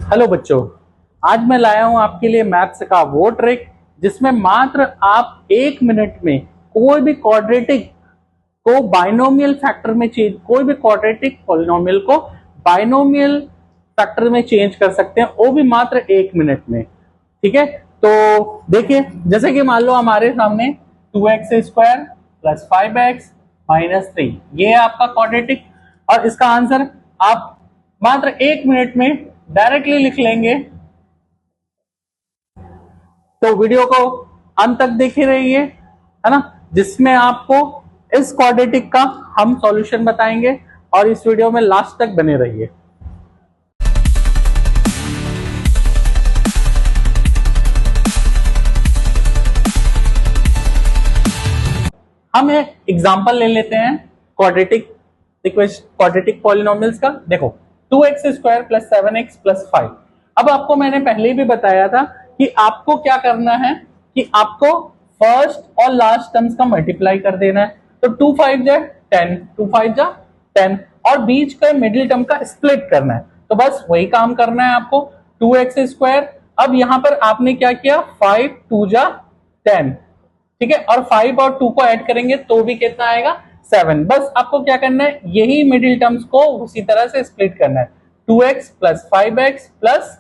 Hello बच्चों, आज मैं लाया हूं आपके लिए मैथ्स का वो ट्रिक जिसमें मात्र आप 1 मिनट में कोई भी क्वाड्रेटिक को बाइनोमियल फैक्टर में चेंज, कोई भी क्वाड्रेटिक पॉलिनोमियल को बाइनोमियल फैक्टर में चेंज कर सकते हैं, वो भी मात्र 1 मिनट में। ठीक है, तो देखिए, जैसे कि मान लो हमारे सामने 2x² + 5x - 3 ये है आपका क्वाड्रेटिक, और इसका आंसर आप मात्र 1 मिनट में डायरेक्टली लिख लेंगे। तो वीडियो को अंत तक देखे रहिए, है ना, जिसमें आपको इस क्वाड्रेटिक का हम सॉल्यूशन बताएंगे, और इस वीडियो में लास्ट तक बने रहिए। हम एक एग्जांपल ले लेते हैं क्वाड्रेटिक पॉलिनोमियल्स का। देखो, 2x² + 7x + 5। अब आपको मैंने पहले भी बताया था कि आपको क्या करना है कि आपको फर्स्ट और लास्ट टर्म्स का मल्टीप्लाई कर देना है। तो 2 5 जा 10, 2 5 जा 10, और बीच का मिडिल टर्म का स्प्लिट करना है। तो बस वही काम करना है आपको। 2x², अब यहां पर आपने क्या किया, 5 2 जा 10, ठीक है, और 5 और 2 को ऐड करेंगे तो भी कितना आएगा, 7। बस आपको क्या करना है, यही मिडिल टर्म्स को उसी तरह से स्प्लिट करना है, 2x + 5x +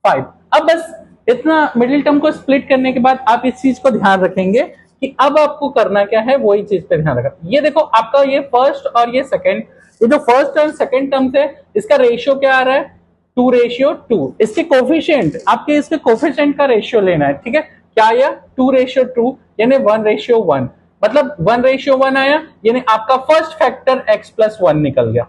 5। अब बस इतना मिडिल टर्म को स्प्लिट करने के बाद आप इस चीज को ध्यान रखेंगे कि अब आपको करना क्या है, वही चीज पे ध्यान रखना। ये देखो, आपका ये फर्स्ट और ये सेकंड, ये जो फर्स्ट और सेकंड टर्म्स है, इसका रेशियो क्या आ रहा है, 2:2। इसके कोफिशिएंट, आपके इसके कोफिशिएंट का रेशियो लेना है। ठीक है, क्या आया, 2:2 यानी 1:1। मतलब 1:1 आया, यानी आपका फर्स्ट फैक्टर x + 1 निकल गया।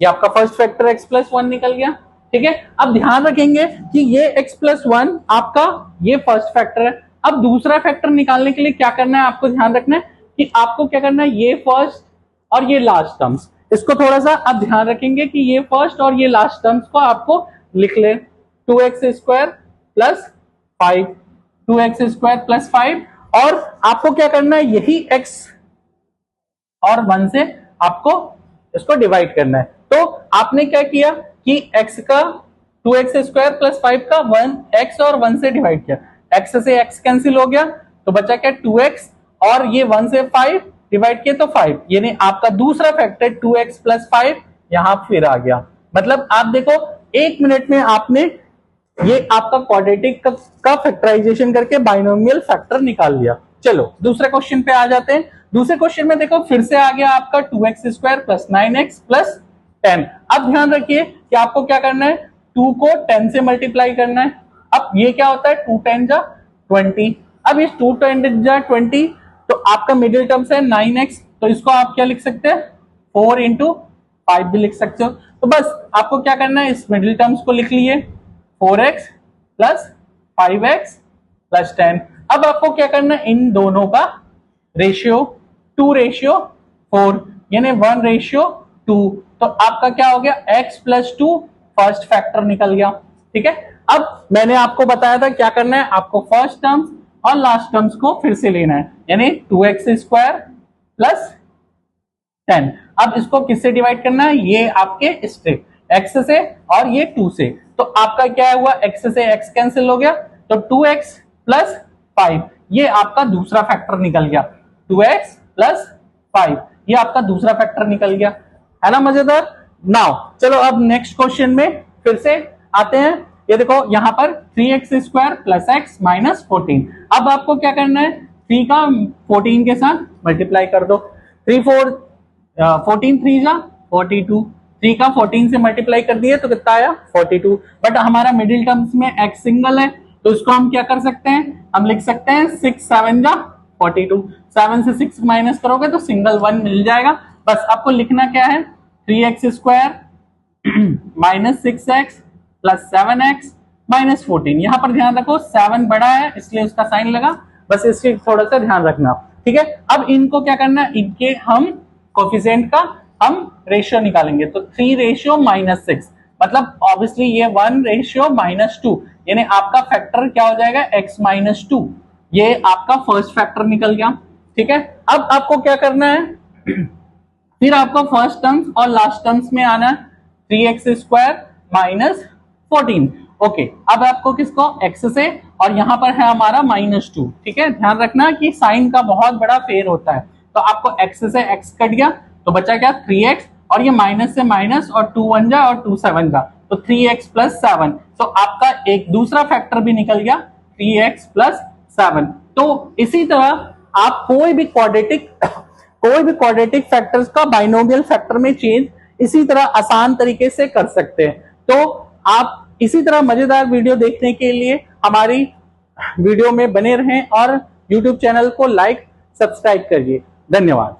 ये आपका फर्स्ट फैक्टर x + 1 निकल गया। ठीक है, अब ध्यान रखेंगे कि ये x + 1 आपका ये फर्स्ट फैक्टर है। अब दूसरा फैक्टर निकालने के लिए क्या करना है, आपको ध्यान रखना है कि आपको क्या करना है, ये फर्स्ट और ये लास्ट टर्म्स, इसको थोड़ा सा आप ध्यान रखेंगे कि ये फर्स्ट और ये लास्ट टर्म्स को आपको लिख ले। 2x² + 5, 2x² + 5, और आपको क्या करना है, यही x और 1 से आपको इसको डिवाइड करना है। तो आपने क्या किया कि x का 2x² + 5 का 1x और 1 से डिवाइड किया, x से x कैंसिल हो गया, तो बचा क्या, 2x, और ये 1 से 5 डिवाइड किया तो 5, यानी आपका दूसरा फैक्टर 2x + 5 यहां फिर आ गया। मतलब आप देखो, 1 मिनट में आपने ये आपका क्वाड्रेटिक का फैक्टराइजेशन करके बाइनोमियल फैक्टर निकाल लिया। चलो दूसरे क्वेश्चन पे आ जाते हैं। दूसरे क्वेश्चन में देखो, फिर से आ गया आपका 2x² + 9x + 10। अब ध्यान रखिए कि आपको क्या करना है, 2 को 10 से मल्टीप्लाई करना है। अब ये क्या होता है, 2 10 जा 20। अब इस 2 10 जा 20, तो आपका मिडिल टर्म्स है 9x, तो इसको आप क्या लिख सकते हैं, 4 × 5 भी लिख सकते हो। तो बस आपको क्या करना है, इस मिडिल टर्म्स को लिख लिए, 4x + 5x + 10। अब आपको क्या करना है, इन दोनों का रेशियो 2:4, यानी 1:2। तो आपका क्या हो गया, x + 2 फर्स्ट फैक्टर निकल गया। ठीक है, अब मैंने आपको बताया था क्या करना है, आपको फर्स्ट टर्म्स और लास्ट टर्म्स को फिर से लेना है, यानी 2x² + 10। अब इसको किससे डिवाइड करना है, ये आपके स्ट्रेट x से और ये 2 से, तो आपका क्या हुआ, x से x कैंसिल हो गया, तो 2x + 5 ये आपका दूसरा फैक्टर निकल गया, 2x + 5 ये आपका दूसरा फैक्टर निकल गया, है ना मजेदार। नाउ चलो अब नेक्स्ट क्वेश्चन में फिर से आते हैं। ये देखो, यहां पर 3x² + x - 14। अब आपको क्या करना है, 3 का 14 के साथ मल्टीप्लाई कर दो, 14 3 जा 42, 3 का 14 से मल्टीप्लाई कर दिए तो कितना आया, 42। बट हमारा मिडिल टर्म्स में x सिंगल है, तो इसको हम क्या कर सकते हैं, हम लिख सकते हैं 6 7 जा 42। 7 से 6 माइनस करोगे तो सिंगल 1 मिल जाएगा। बस आपको लिखना क्या है, 3x² - 6x + 7x - 14। यहां पर ध्यान रखो 7 बड़ा है इसलिए उसका साइन लगा, बस इसके थोड़ा सा ध्यान रखना। ठीक है, अब इनको क्या करना है, इनके हम कोफिशिएंट का हम रेशियो निकालेंगे। तो 3:-6, मतलब ऑब्वियसली ये 1:-2, यानी आपका फैक्टर क्या हो जाएगा, x - 2। ये आपका फर्स्ट फैक्टर निकल गया। ठीक है, अब आपको क्या करना है, फिर आपको फर्स्ट टर्म्स और लास्ट टर्म्स में आना है, 3x² - 14, ओके, अब आपको किसको x से, और यहाँ पर है हमारा -2, ठीक है। ध्यान रखना कि साइन का बहुत बड़ा फेर होता है, तो आपको x से x कट गया तो बचा क्या 3x, और ये माइनस से माइनस और 2 1 जा और 2 7 जा, तो 3x + 7। तो आपका एक दूसरा फैक्टर भी निकल गया 3x + 7। तो इसी तरह आप कोई भी क्वाड्रेटिक फैक्टर्स का बाइनोमियल फैक्टर में चेंज इसी तरह आसान तरीके से कर सकते हैं। तो आप इसी तरह मजेदार वीडियो देखने के लिए हमारी वीडियो में बने रहें और YouTube चैनल को लाइक सब्सक्राइब करिए। धन्यवाद।